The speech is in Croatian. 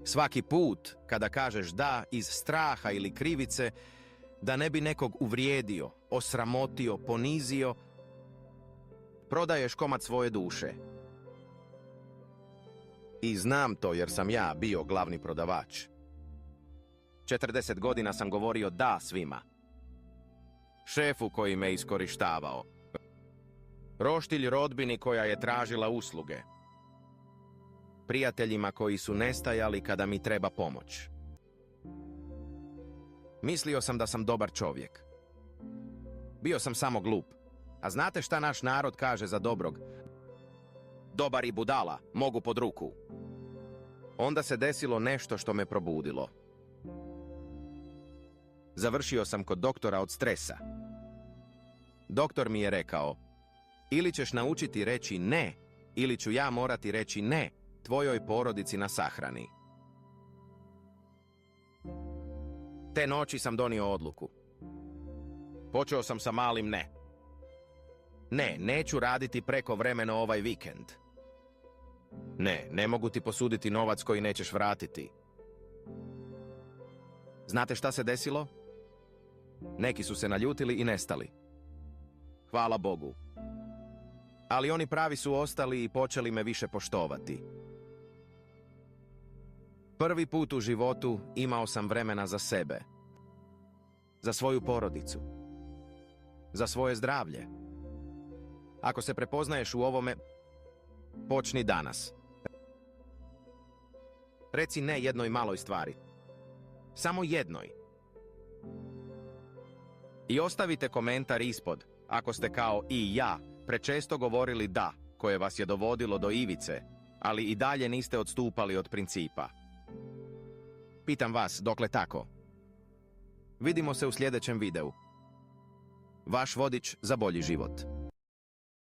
Svaki put kada kažeš da iz straha ili krivice, da ne bi nekog uvrijedio, osramotio, ponizio, prodaješ komad svoje duše. I znam to jer sam ja bio glavni prodavač. 40 godina sam govorio da svima. Šefu koji me iskorištavao. Roštilj rodbini koja je tražila usluge. Prijateljima koji su nestajali kada mi treba pomoć. Mislio sam da sam dobar čovjek. Bio sam samo glup. A znate šta naš narod kaže za dobrog? Dobar i budala mogu pod ruku. Onda se desilo nešto što me probudilo. Završio sam kod doktora od stresa. Doktor mi je rekao, ili ćeš naučiti reći ne, ili ću ja morati reći ne tvojoj porodici na sahrani. Te noći sam donio odluku. Počeo sam sa malim ne. Ne, neću raditi prekovremeno ovaj vikend. Ne, ne mogu ti posuditi novac koji nećeš vratiti. Znate šta se desilo? Neki su se naljutili i nestali. Hvala Bogu. Ali oni pravi su ostali i počeli me više poštovati. Prvi put u životu imao sam vremena za sebe. Za svoju porodicu. Za svoje zdravlje. Ako se prepoznaješ u ovome, počni danas. Reci ne jednoj maloj stvari. Samo jednoj. I ostavite komentar ispod, ako ste kao i ja prečesto govorili da, koje vas je dovodilo do ivice, ali i dalje niste odstupali od principa. Pitam vas, dokle tako? Vidimo se u sljedećem videu. Vaš vodič za bolji život.